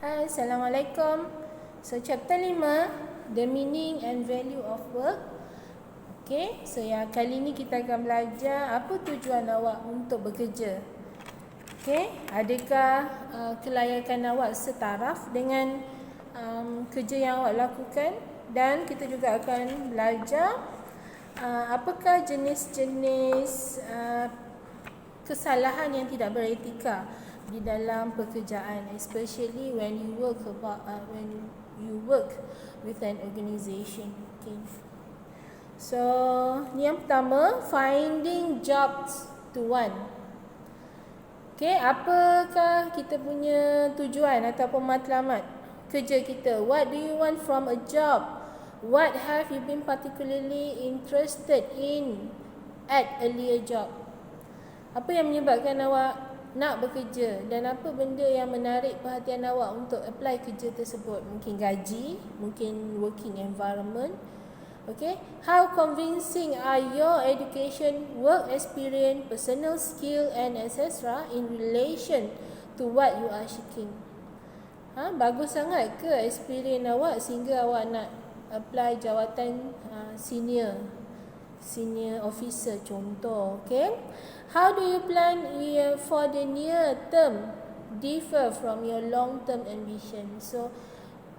Hai, Assalamualaikum. So, chapter 5, The Meaning and Value of Work. Okay, so yang kali ni kita akan belajar apa tujuan awak untuk bekerja. Okay, adakah kelayakan awak setaraf dengan kerja yang awak lakukan? Dan kita juga akan belajar apakah jenis-jenis kesalahan yang tidak beretika di dalam pekerjaan, especially when you work with an organisation. Okay. So, ni yang pertama, finding jobs to want. Okay, apakah kita punya tujuan ataupun matlamat kerja kita? What do you want from a job? What have you been particularly interested in at earlier job? Apa yang menyebabkan awak nak bekerja dan apa benda yang menarik perhatian awak untuk apply kerja tersebut? Mungkin gaji, mungkin working environment. Okay, how convincing are your education, work experience, personal skill and etc. in relation to what you are seeking? Bagus sangat ke experience awak sehingga awak nak apply jawatan senior officer contoh. Okay, how do you plan for the near term differ from your long term ambition? So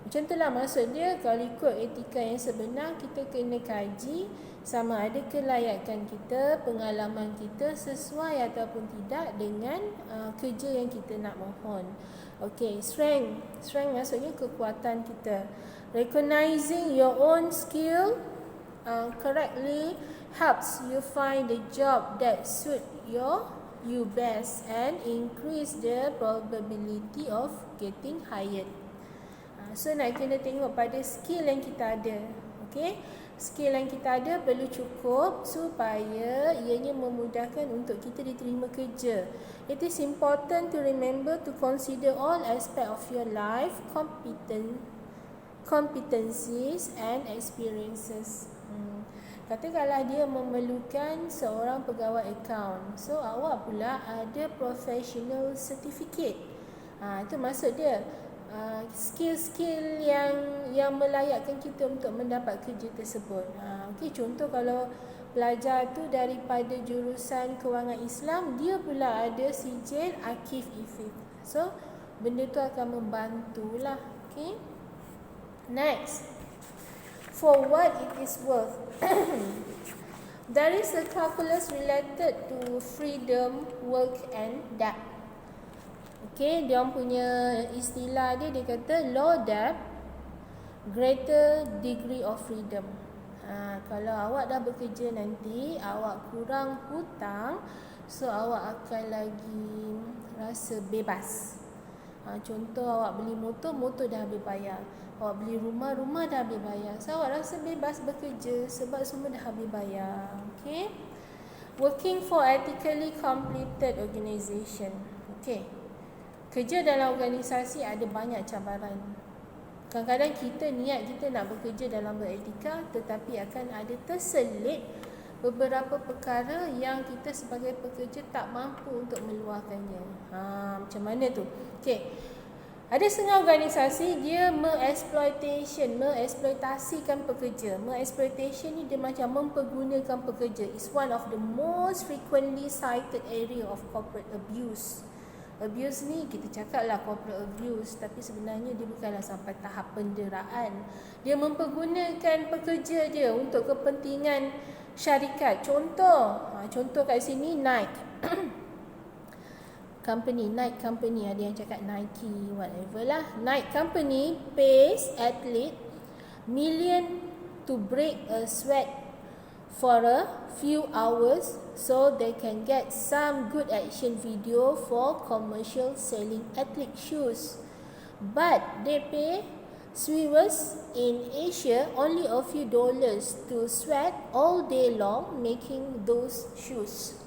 macam itulah maksud dia. Kalau ikut etika yang sebenar, kita kena kaji sama ada kelayakan kita, pengalaman kita sesuai ataupun tidak dengan kerja yang kita nak mohon. Okay, strength maksudnya kekuatan kita. Recognizing your own skill correctly helps you find the job that suit you best and increase the probability of getting hired. So nak kena tengok pada skill yang kita ada. Okay, skill yang kita ada perlu cukup supaya ianya memudahkan untuk kita diterima kerja. It is important to remember to consider all aspect of your life, competencies and experiences. Katakanlah dia memerlukan seorang pegawai akaun. So awak pula ada professional certificate. Itu maksud dia. Skill-skill yang melayakkan kita untuk mendapat kerja tersebut. Okay, contoh kalau pelajar tu daripada jurusan kewangan Islam, dia pula ada sijil Akif Ifid. So benda tu akan membantulah. Okay. Next, for what it is worth. There is a calculus related to freedom, work and debt. Okay, dia punya istilah dia kata low debt, greater degree of freedom. Kalau awak dah bekerja nanti, awak kurang hutang, so awak akan lagi rasa bebas. Contoh awak beli motor dah habis bayar. Awak beli rumah dah habis bayar. So awak rasa bebas bekerja sebab semua dah habis bayar. Okay. Working for ethically completed organisation. Okay. Kerja dalam organisasi ada banyak cabaran. Kadang-kadang kita niat kita nak bekerja dalam beretika, tetapi akan ada terselit beberapa perkara yang kita sebagai pekerja tak mampu untuk meluahkannya. Macam mana tu? Okay. Ada setengah organisasi dia mengeksploitasikan pekerja. Mengeksploitation ni dia macam mempergunakan pekerja. It's one of the most frequently cited area of corporate abuse. Abuse ni kita cakaplah corporate abuse, tapi sebenarnya dia bukanlah sampai tahap penderaan. Dia mempergunakan pekerja dia untuk kepentingan syarikat. Contoh kat sini Nike. Nike company, ada yang cakap Nike, whatever lah. Nike company pays athlete million to break a sweat for a few hours so they can get some good action video for commercial selling athlete shoes. But they pay swimmers in Asia only a few dollars to sweat all day long making those shoes.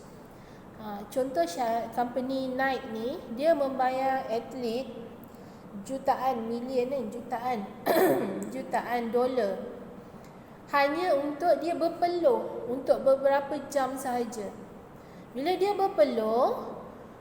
Contoh company Nike ni, dia membayar atlet jutaan dolar hanya untuk dia berpeluh untuk beberapa jam sahaja. Bila dia berpeluh,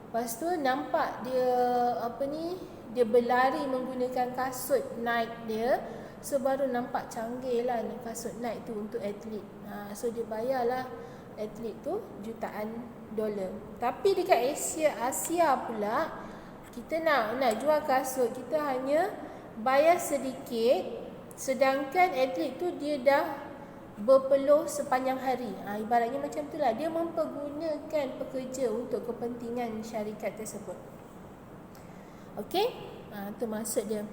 lepas tu nampak dia dia berlari menggunakan kasut Nike dia. So baru nampak canggih lah kasut Nike tu untuk atlet. So dia bayarlah atlet tu jutaan dolar. Tapi dekat Asia pula, kita nak jual kasut, kita hanya bayar sedikit, sedangkan atlet tu dia dah berpeluh sepanjang hari. Ibaratnya macam tu lah, dia mempergunakan pekerja untuk kepentingan syarikat tersebut. Okey, tu maksud dia.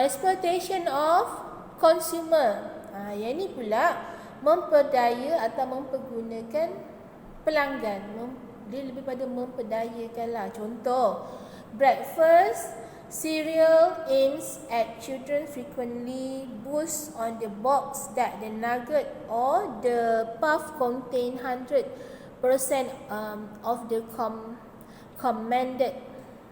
Exploitation of consumer. Yang ni pula memperdaya atau mempergunakan pelanggan. Dia lebih pada memperdayakan lah. Contoh, breakfast cereal aims at children frequently boasts on the box that the nugget or the puff contain 100% of the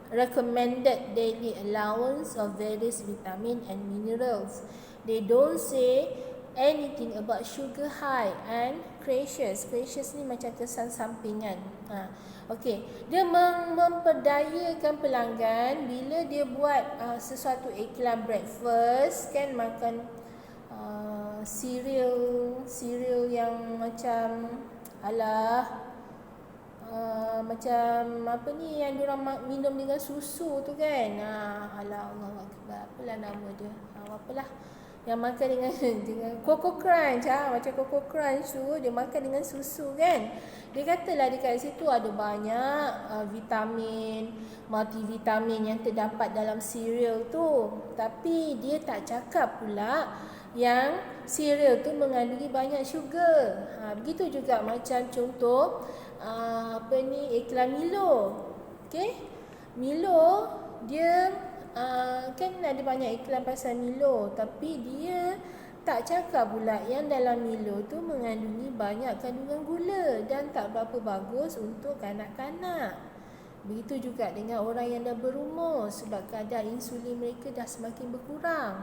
recommended daily allowance of various vitamin and minerals. They don't say anything about sugar high and creations. Creations ni macam kesan sampingan. Okey, dia memperdayakan pelanggan bila dia buat sesuatu iklan breakfast, kan, makan cereal yang macam macam apa ni yang diorang minum dengan susu tu kan. Allah Akbar, apalah nama dia, apalah yang makan dengan Coco Crunch, macam Coco Crunch tu dia makan dengan susu kan. Dia katalah dekat situ ada banyak vitamin, multivitamin yang terdapat dalam cereal tu. Tapi dia tak cakap pula yang cereal tu mengandungi banyak sugar. Begitu juga macam contoh iklan Milo. Okey, Milo dia kan ada banyak iklan pasal Milo, tapi dia tak cakap pula yang dalam Milo tu mengandungi banyak kandungan gula dan tak berapa bagus untuk kanak-kanak. Begitu juga dengan orang yang dah berumur, sebab kadar insulin mereka dah semakin berkurang.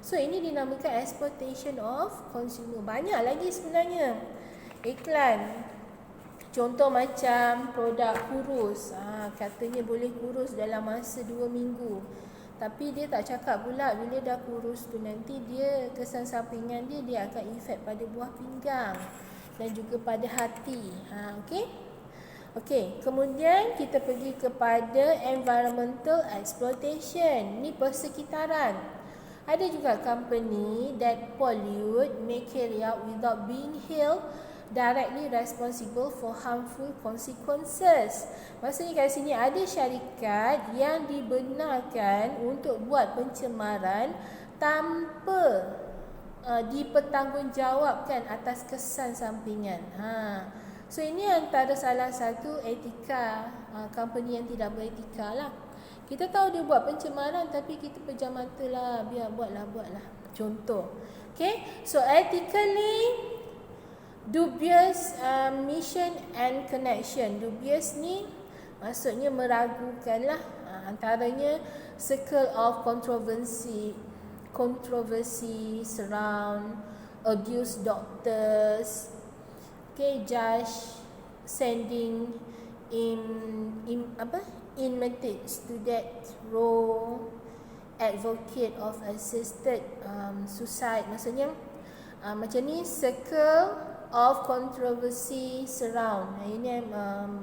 So ini dinamakan exploitation of consumer. Banyak lagi sebenarnya iklan. Contoh macam produk kurus, katanya boleh kurus dalam masa 2 minggu. Tapi dia tak cakap pula bila dah kurus tu nanti dia kesan sampingan dia akan efek pada buah pinggang dan juga pada hati. Okey, kemudian kita pergi kepada environmental exploitation. Ni persekitaran. Ada juga company that pollute may carry out without being held directly responsible for harmful consequences. Maksudnya kat sini ada syarikat yang dibenarkan untuk buat pencemaran tanpa dipertanggungjawabkan atas kesan sampingan. So ini antara salah satu etika company yang tidak beretika lah. Kita tahu dia buat pencemaran tapi kita pejam mata lah, biar buatlah. Contoh. Okay, so ethically dubious mission and connection. Dubious ni maksudnya meragukan lah. Antaranya circle of controversy surround abuse doctors. Okay, judge sending inmate to death row, advocate of assisted suicide. Maksudnya macam ni, circle of controversy surround. Ini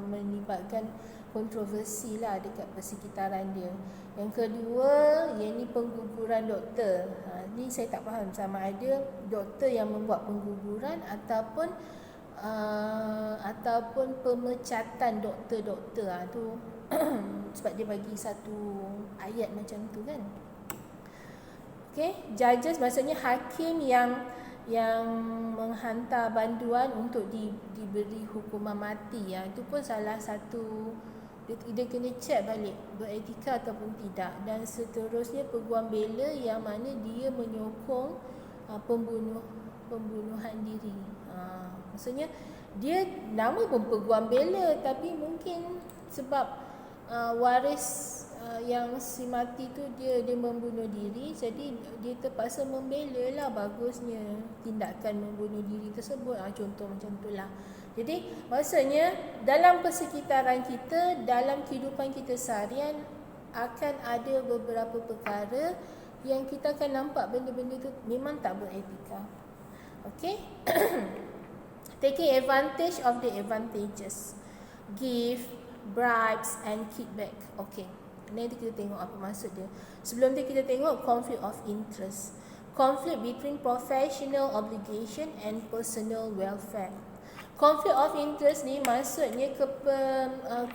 melibatkan kontroversi lah dekat persekitaran dia. Yang kedua, yang ni pengguguran doktor. Ni saya tak faham sama ada doktor yang membuat pengguguran ataupun pemecatan doktor-doktor tu. Sebab dia bagi satu ayat macam tu kan. Okay, judges maksudnya hakim yang menghantar banduan untuk diberi hukuman mati. Itu pun salah satu, dia kena check balik beretika ataupun tidak. Dan seterusnya peguam bela yang mana dia menyokong pembunuhan diri. Maksudnya dia nama pun peguam bela, tapi mungkin sebab waris yang si mati tu dia membunuh diri, jadi dia terpaksa membela lah bagusnya tindakan membunuh diri tersebut. Contoh macam tu lah. Jadi maksudnya dalam persekitaran kita, dalam kehidupan kita seharian, akan ada beberapa perkara yang kita akan nampak benda-benda tu memang tak beretika. Okay. Taking advantage of the advantages. Gift, bribes and kickback. Okay. Nanti kita tengok apa maksud dia. Sebelum tu kita tengok conflict of interest. Conflict between professional obligation and personal welfare. Conflict of interest ni maksudnya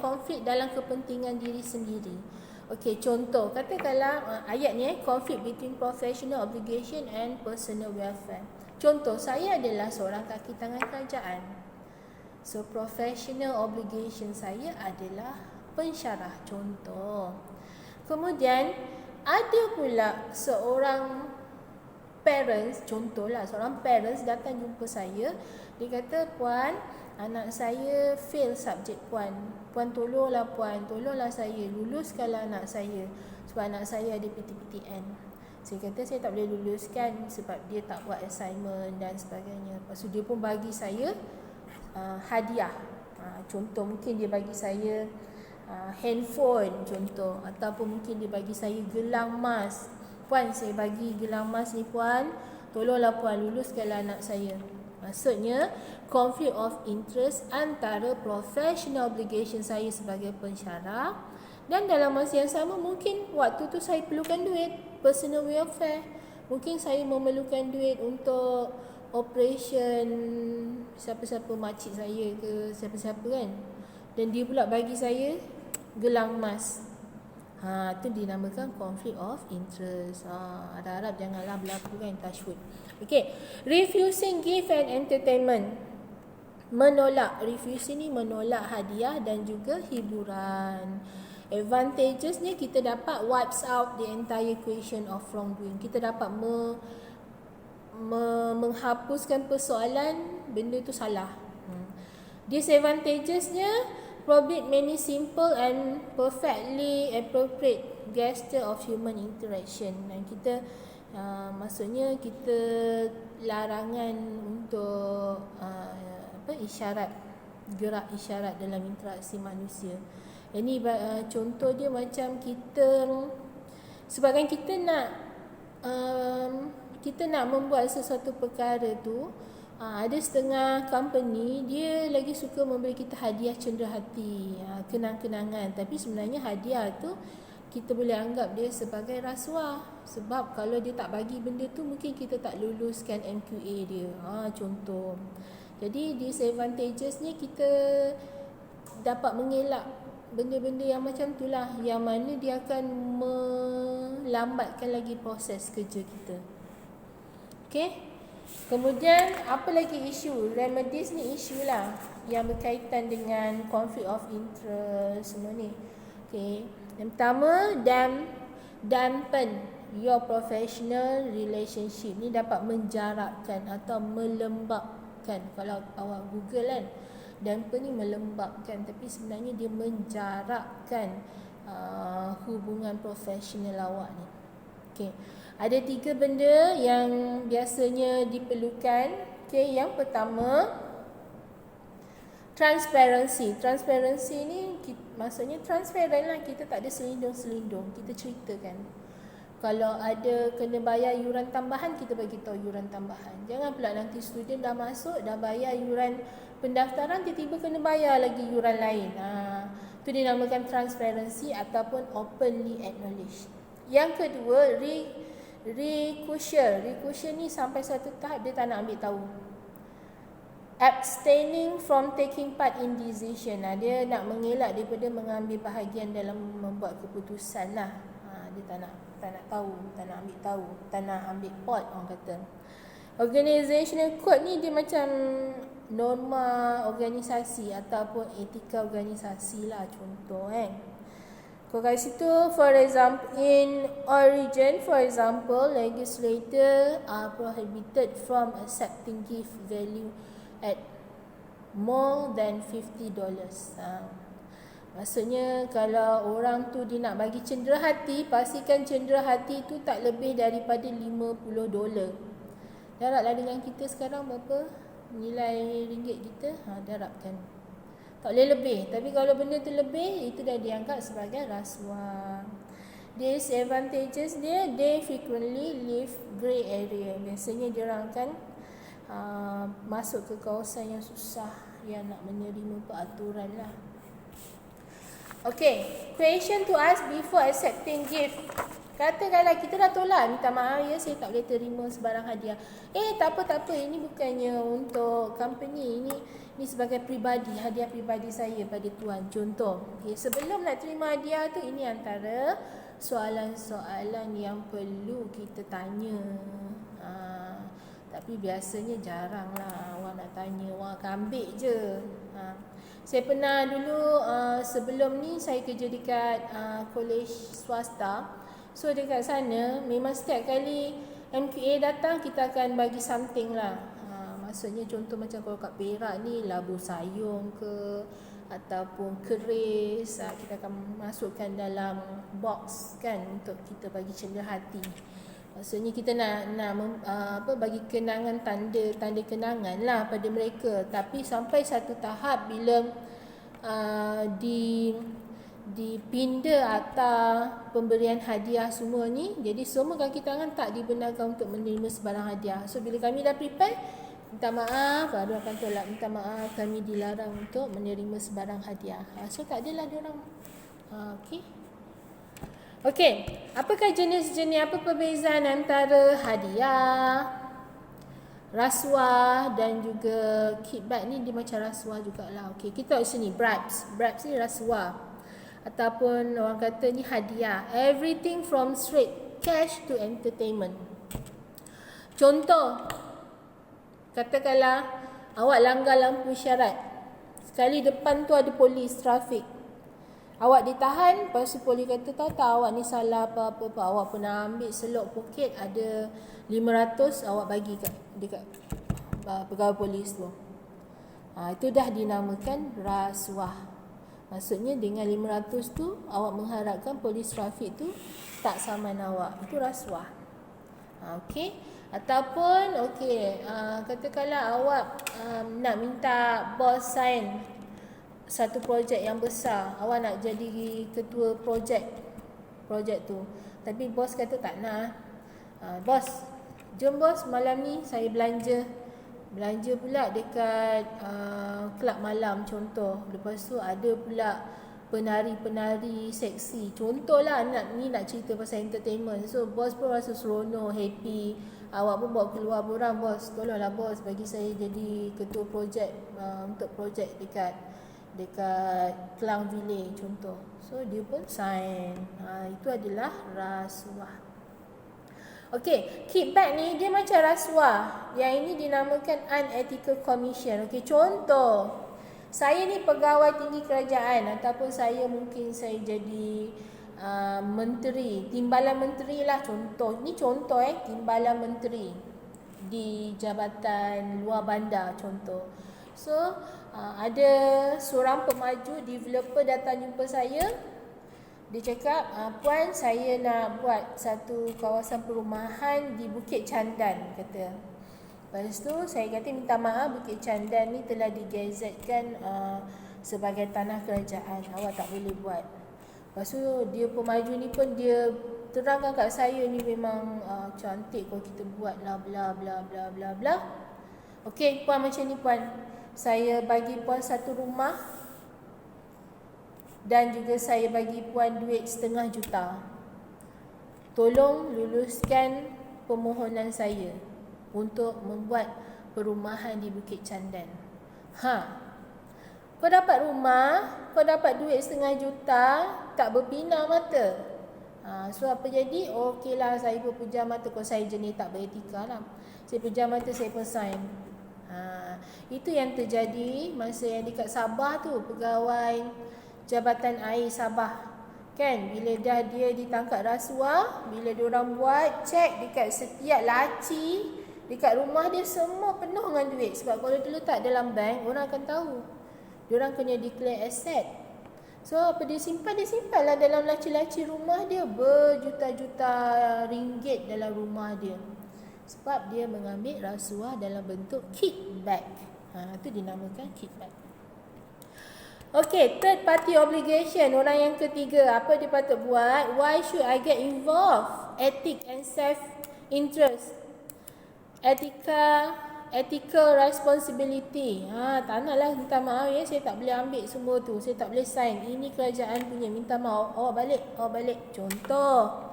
konflik dalam kepentingan diri sendiri. Okey, contoh katakanlah ayat ni conflict between professional obligation and personal welfare. Contoh, saya adalah seorang kaki tangan kerajaan. So professional obligation saya adalah pensyarah, contoh. Kemudian ada pula seorang parents, contohlah seorang parents datang jumpa saya. Dia kata, puan, anak saya fail subjek puan. Puan tolonglah puan, tolonglah saya, luluskanlah anak saya. Sebab anak saya ada PTPTN. Saya kata saya tak boleh luluskan sebab dia tak buat assignment dan sebagainya. Lepas tu dia pun bagi saya hadiah. Contoh mungkin dia bagi saya handphone contoh. Ataupun mungkin dia bagi saya gelang emas. Puan, saya bagi gelang emas ni puan, tolonglah puan, luluskanlah anak saya. Maksudnya conflict of interest antara professional obligation saya sebagai pensyarah dan dalam masa yang sama mungkin waktu tu saya perlukan duit, personal welfare. Mungkin saya memerlukan duit untuk operation siapa-siapa, makcik saya ke siapa-siapa kan. Dan dia pula bagi saya gelang emas. Itu dinamakan conflict of interest. Harap-harap janganlah berlaku kan, touch wood. Okay. Refusing gift and entertainment. Menolak. Refusing ni menolak hadiah dan juga hiburan. Advantages ni kita dapat wipes out the entire equation of wrongdoing. Kita dapat menghapuskan persoalan benda tu salah. Disadvantagesnya, prohibit many simple and perfectly appropriate gesture of human interaction. Dan kita maksudnya kita larangan untuk isyarat, gerak isyarat dalam interaksi manusia. Ini contoh dia macam kita, sebabkan kita nak membuat sesuatu perkara tu, ada setengah company dia lagi suka memberi kita hadiah cenderahati, kenang-kenangan. Tapi sebenarnya hadiah tu kita boleh anggap dia sebagai rasuah. Sebab kalau dia tak bagi benda tu, mungkin kita tak luluskan MQA dia. Contoh. Jadi disadvantagesnya kita dapat mengelak benda-benda yang macam tu lah, yang mana dia akan melambatkan lagi proses kerja kita. Okay. Kemudian apa lagi isu? Remedies ni isu lah yang berkaitan dengan conflict of interest semua ni. Okay. Yang pertama, dampen your professional relationship. Ni dapat menjarakkan atau melembabkan. Kalau awak Google kan, dampen ni melembabkan, tapi sebenarnya dia menjarakkan hubungan profesional awak ni. Okay. Ada 3 benda yang biasanya diperlukan. Okay, yang pertama, transparency. Transparency ni maksudnya transparent lah. Kita tak ada selindung-selindung. Kita ceritakan. Kalau ada kena bayar yuran tambahan, kita bagi tahu yuran tambahan. Jangan pula nanti student dah masuk, dah bayar yuran pendaftaran, tiba-tiba kena bayar lagi yuran lain. Itu dinamakan transparency ataupun openly acknowledge. Yang kedua, recusal. Recusal ni sampai satu tahap dia tak nak ambil tahu. Abstaining from taking part in decision. Dia nak mengelak daripada mengambil bahagian dalam membuat keputusan lah. Dia tak nak tahu, tak nak ambil tahu, tak nak ambil part, orang kata. Organizational code ni dia macam norma organisasi ataupun etika organisasi lah, contoh kan. Kat situ, for example, in origin, for example, legislator are prohibited from accepting gift value at more than $50. Maksudnya kalau orang tu dia nak bagi cenderahati, pastikan cenderahati tu tak lebih daripada $50. Darablah dengan kita sekarang berapa nilai ringgit kita, darabkan. Tak boleh lebih. Tapi kalau benda tu lebih, itu dah dianggap sebagai rasuah. Disadvantages dia, they frequently leave grey area. Biasanya diorang akan masuk ke kawasan yang susah, yang nak menerima peraturan lah. Okay, question to ask before accepting gift. Katakanlah kita dah tolak, minta maaf ya, saya tak boleh terima sebarang hadiah. Tak apa, ini bukannya untuk company, ini sebagai pribadi, hadiah pribadi saya pada tuan. Contoh, sebelum nak terima hadiah tu, ini antara soalan-soalan yang perlu kita tanya. Tapi biasanya jarang lah orang nak tanya, orang akan ambil je. Saya pernah dulu, sebelum ni saya kerja dekat college swasta. So dekat sana memang setiap kali MQA datang, kita akan bagi something lah. Maksudnya contoh macam kalau kat Perak ni labu sayung ke, ataupun keris, kita akan masukkan dalam box kan, untuk kita bagi ceria hati. Maksudnya kita nak bagi kenangan, tanda kenangan lah pada mereka. Tapi sampai satu tahap bila dipinda atau pemberian hadiah semua ni, jadi semua kaki tangan tak dibenarkan untuk menerima sebarang hadiah. So bila kami dah prepare, minta maaf, baru akan tolak, minta maaf, kami dilarang untuk menerima sebarang hadiah. So tak adalah diorang. Okey, apakah jenis-jenis, apa perbezaan antara hadiah, rasuah dan juga kickback ni? Dia macam rasuah jugalah. Okey, kita tengok sini, bribes. Bribes ni rasuah. Ataupun orang kata ni hadiah. Everything from straight cash to entertainment. Contoh, katakanlah awak langgar lampu isyarat. Sekali depan tu ada polis trafik. Awak ditahan, lepas tu polis kata, tahu tak awak ni salah apa-apa. Awak pernah ambil selok poket ada 500, awak bagi dekat pegawai polis tu. Itu dah dinamakan rasuah. Maksudnya dengan 500 tu, awak mengharapkan polis trafik tu tak saman awak. Itu rasuah. Okey. Ataupun, katakanlah awak nak minta bos sign satu projek yang besar, awak nak jadi ketua projek tu, tapi bos kata tak nak. Bos, jom bos, malam ni saya belanja pula dekat kelab malam contoh. Lepas tu ada pula penari-penari seksi. Contohlah nak cerita pasal entertainment. So bos pun rasa seronok, happy. Awak pun bawa keluar borang, bos, tolonglah bos bagi saya jadi ketua projek untuk projek dekat Klang Village contoh. So dia pun sign. Itu adalah rasuah. Okey, kickback ni dia macam rasuah. Yang ini dinamakan unethical commission. Okey, contoh, saya ni pegawai tinggi kerajaan, ataupun saya jadi menteri, timbalan menteri lah contoh. Ni contoh timbalan menteri di jabatan luar bandar contoh. So ada seorang pemaju developer datang jumpa saya. Dia cakap, puan, saya nak buat satu kawasan perumahan di Bukit Candan, kata. Lepas tu saya kata, minta maaf, Bukit Candan ni telah digazetkan sebagai tanah kerajaan, awak tak boleh buat. Lepas tu dia pemaju ni pun dia terangkan kat saya, ni memang cantik kalau kita buat lah, bla bla bla bla bla. Okey, puan, macam ni puan, saya bagi puan satu rumah dan juga saya bagi puan duit 500,000. Tolong luluskan permohonan saya untuk membuat perumahan di Bukit Candan. Kau dapat rumah, kau dapat duit 500,000, tak berpinang mata. So apa jadi? Okeylah, saya pun pejam mata. Kalau saya jenis tak beretika lah, saya pejam mata, saya pun sign. Itu yang terjadi masa yang dekat Sabah tu, pegawai Jabatan Air Sabah. Kan, bila dah dia ditangkap rasuah, bila diorang buat cek dekat setiap laci dekat rumah dia, semua penuh dengan duit. Sebab kalau dia letak dalam bank, orang akan tahu. Diorang kena declare asset. So apa dia simpan lah dalam laci-laci rumah dia, berjuta-juta ringgit dalam rumah dia. Sebab dia mengambil rasuah dalam bentuk kickback. Itu dinamakan kickback. Okay, third party obligation. Orang yang ketiga, apa dia patut buat? Why should I get involved? Ethic and self-interest. Ethical responsibility. Tak naklah, minta maaf ya, saya tak boleh ambil semua tu. Saya tak boleh sign. Ini kerajaan punya, minta maaf. Awak balik. Contoh.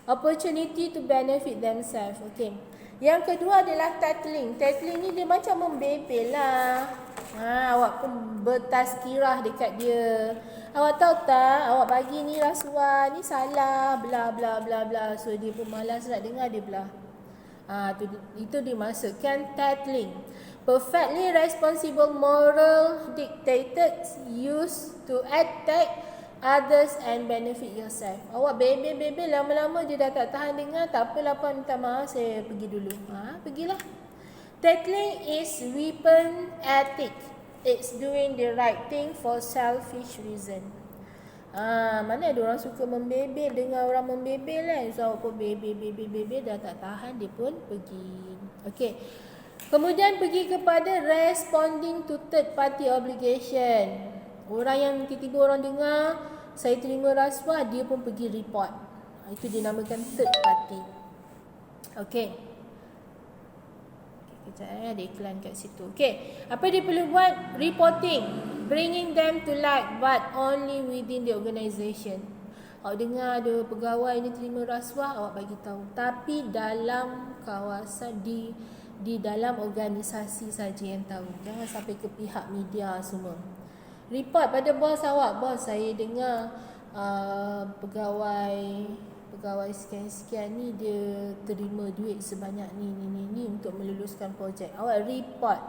Opportunity to benefit themselves. Okay. Yang kedua adalah tattling. Tattling ni dia macam membebel lah. Awak pun bertazkirah dekat dia. Awak tahu tak, awak bagi ni rasuah, ni salah, bla bla bla bla. So dia pun malas nak dengar, dia belah. Itu dimasukkan tattling. Perfectly responsible moral dictates used to attack others and benefit yourself. Awak bebel lama-lama dia dah tak tahan dengar. Tak apalah puan, minta maaf, saya pergi dulu. Pergilah. Tattling is weapon ethic. It's doing the right thing for selfish reason. Mana ada orang suka membebel, dengar orang membebel kan. So awak pun bebel dah tak tahan, dia pun pergi. Okey. Kemudian pergi kepada responding to third party obligation. Orang yang tiba-tiba orang dengar saya terima rasuah, dia pun pergi report. Itu dinamakan third party. Okey. Kejap ada iklan kat situ. Okey. Apa dia perlu buat? Reporting. Bringing them to light, but only within the organisation. Awak dengar ada pegawai ni terima rasuah, awak bagi tahu. Tapi dalam kawasan di dalam organisasi saja yang tahu. Jangan sampai ke pihak media semua. Report pada bos awak. Bos, saya dengar pegawai sekian-sekian ni dia terima duit sebanyak ni untuk meluluskan projek. Awak report.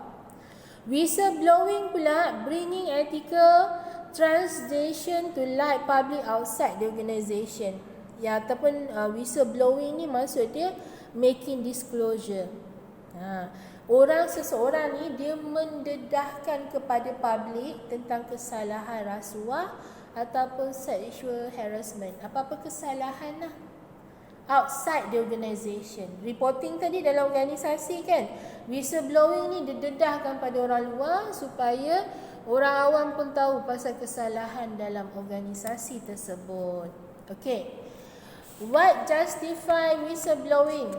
Whistleblowing pula, bringing ethical transgression to light public outside the organisation. Ya, ataupun whistleblowing ni maksud dia making disclosure. Seseorang ni dia mendedahkan kepada publik tentang kesalahan rasuah ataupun sexual harassment. Apa-apa kesalahan lah. Outside the organisation. Reporting tadi dalam organisasi kan. Whistleblowing ni didedahkan pada orang luar supaya orang awam pun tahu pasal kesalahan dalam organisasi tersebut. Okay. What justify whistleblowing?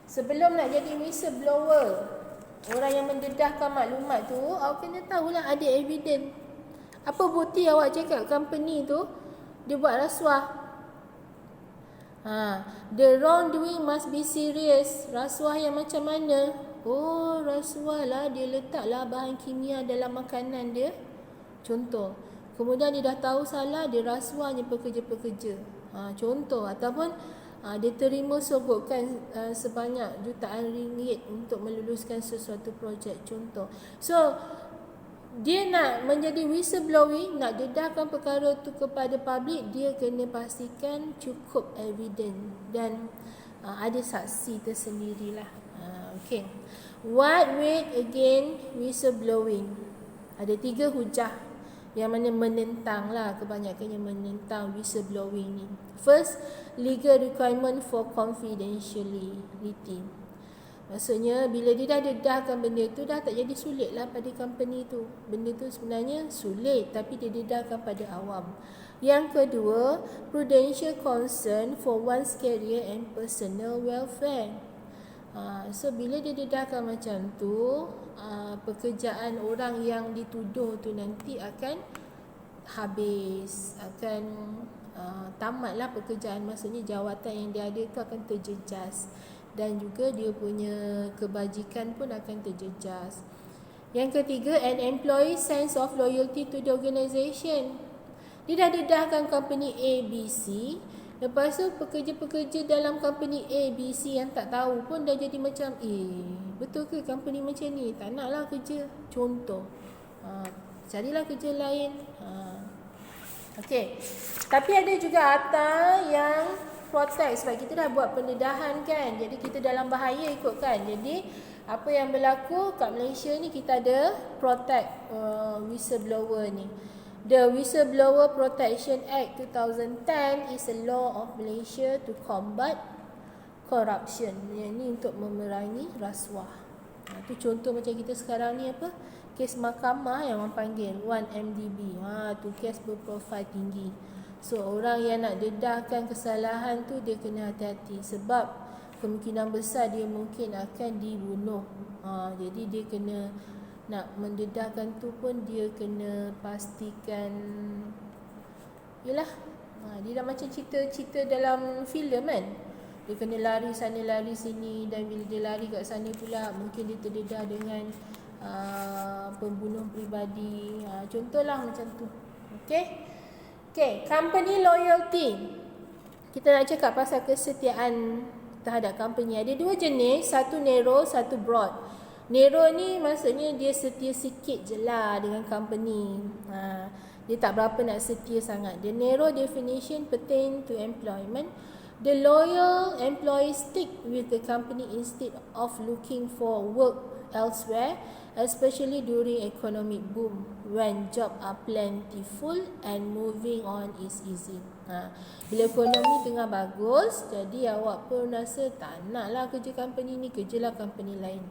Sebelum nak jadi whistleblower, orang yang mendedahkan maklumat tu, awak kena tahulah ada evidence. Apa bukti awak cakap company tu dia buat rasuah? The wrongdoing must be serious. Rasuah yang macam mana? Oh, rasuah lah, dia letaklah bahan kimia dalam makanan dia. Contoh. Kemudian dia dah tahu salah, dia rasuahnya pekerja-pekerja. Contoh. Ataupun dia terima sogokan sebanyak jutaan ringgit untuk meluluskan sesuatu projek. Contoh. So, dia nak menjadi whistleblowing, nak dedahkan perkara tu kepada publik, dia kena pastikan cukup evidence dan ada saksi tersendirilah. Okay. What weight against whistleblowing? Ada 3 hujah yang mana menentang lah, kebanyakannya menentang whistleblowing ni. First, legal requirement for confidentiality. Maksudnya bila dia dah dedahkan benda tu, dah tak jadi sulit lah pada company tu. Benda tu sebenarnya sulit tapi dia dedahkan pada awam. Yang kedua, prudential concern for one's career and personal welfare. So bila dia dedahkan macam tu, pekerjaan orang yang dituduh tu nanti akan habis, akan tamatlah pekerjaan. Maksudnya jawatan yang dia ada tu akan terjejas. Dan juga dia punya kebajikan pun akan terjejas. Yang ketiga, an employee's sense of loyalty to the organisation. Dia dah dedahkan company A, B, C. Lepas tu pekerja-pekerja dalam company A, B, C yang tak tahu pun dah jadi macam, betul ke company macam ni? Tak naklah kerja. Contoh. Carilah kerja lain. Okey. Tapi ada juga harta yang protect, sebab kita dah buat pendedahan kan. Jadi kita dalam bahaya ikutkan. Jadi apa yang berlaku kat Malaysia ni, kita ada protect whistleblower ni. The Whistleblower Protection Act 2010 is a law of Malaysia to combat corruption. Yang ni untuk memerangi rasuah. Itu contoh macam kita sekarang ni apa? kes mahkamah yang orang panggil 1MDB. Tu kes berprofil tinggi. So orang yang nak dedahkan kesalahan tu dia kena hati-hati, sebab kemungkinan besar dia mungkin akan dibunuh. Jadi dia kena, nak mendedahkan tu pun dia kena pastikan, yelah, dia dah macam cerita-cerita dalam filem kan. Dia kena lari sana lari sini, dan bila dia lari kat sana pula mungkin dia terdedah dengan pembunuh peribadi. Contohlah macam tu. Okay, company loyalty. Kita nak cakap pasal kesetiaan terhadap company. Ada dua jenis, satu narrow, satu broad. Narrow ni maksudnya dia setia sikit je lah dengan company. Dia tak berapa nak setia sangat. The narrow definition pertain to employment. The loyal employees stick with the company instead of looking for work elsewhere, especially during economic boom when job are plentiful and moving on is easy. Bila ekonomi tengah bagus, jadi awak pun rasa tak naklah kerja company ni, kerjalah company lain.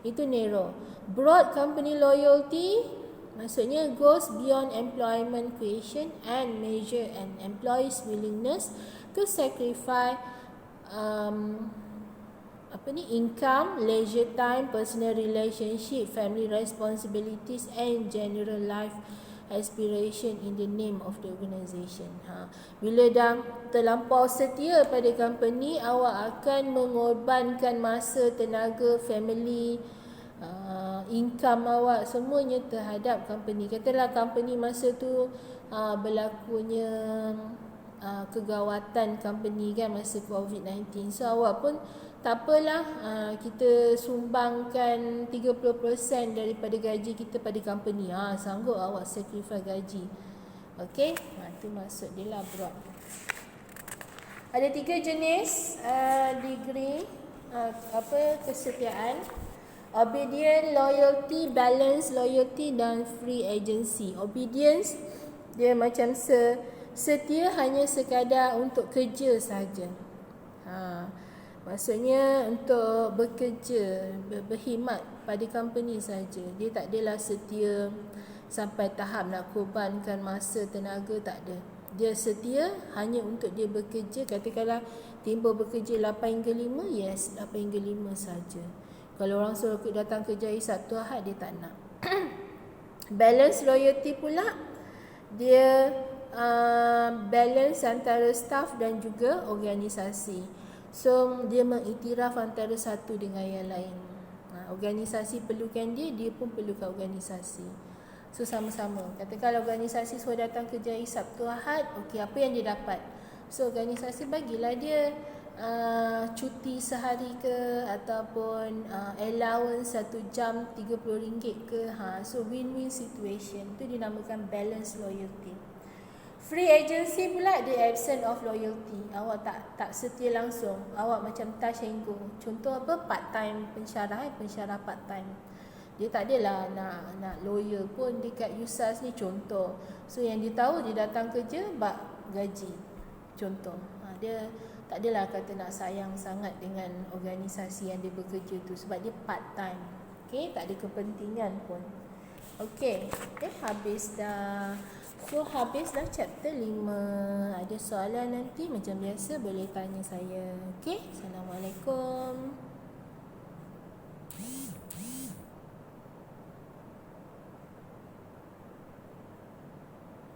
Itu narrow. Broad company loyalty maksudnya goes beyond employment creation and measure an employee's willingness to sacrifice income, leisure time, personal relationship, family responsibilities and general life aspiration in the name of the organisation. Bila dah terlampau setia pada company, awak akan mengorbankan masa, tenaga, family, income awak semuanya terhadap company. Katalah company masa tu berlakunya kegawatan company kan masa COVID-19. So awak pun tak apalah, kita sumbangkan 30% daripada gaji kita pada company. Sanggup awak sacrifice gaji. Okey, itu maksud dia lah broad. Ada 3 jenis degree kesetiaan. Obedient, loyalty, balance loyalty dan free agency. Obedience dia macam setia hanya sekadar untuk kerja saja. Maksudnya untuk bekerja, berkhidmat pada company saja. Dia tak adalah setia sampai tahap nak korbankan masa, tenaga, tak ada. Dia setia hanya untuk dia bekerja. Katakanlah timbul bekerja 8 hingga 5, yes, 8 hingga 5 saja. Kalau orang suruh datang kerja hari Sabtu Ahad, dia tak nak. Balance loyalty pula, dia balance antara staff dan juga organisasi. So dia mengiktiraf antara satu dengan yang lain. Organisasi perlukan dia, dia pun perlukan organisasi. So sama-sama. Katakan organisasi suruh datang kerja hari Sabtu Ahad, okey, apa yang dia dapat? So organisasi bagilah dia cuti sehari ke, ataupun allowance 1 jam RM30 ke. So win-win situation. Itu dinamakan balance loyalty. Free agency pula, dia absent of loyalty. Awak tak setia langsung. Awak macam touch and go. Contoh apa? Part time pensyarah, pensyarah part time. Dia tak adalah nak loyal pun dekat USAS ni, contoh. So yang dia tahu, dia datang kerja bak gaji. Contoh. Dia tak adalah kata nak sayang sangat dengan organisasi yang dia bekerja tu, sebab dia part time. Okey, tak ada kepentingan pun. Okey, habis dah. So habis dah chapter 5. Ada soalan nanti macam biasa boleh tanya saya. Okey, Assalamualaikum.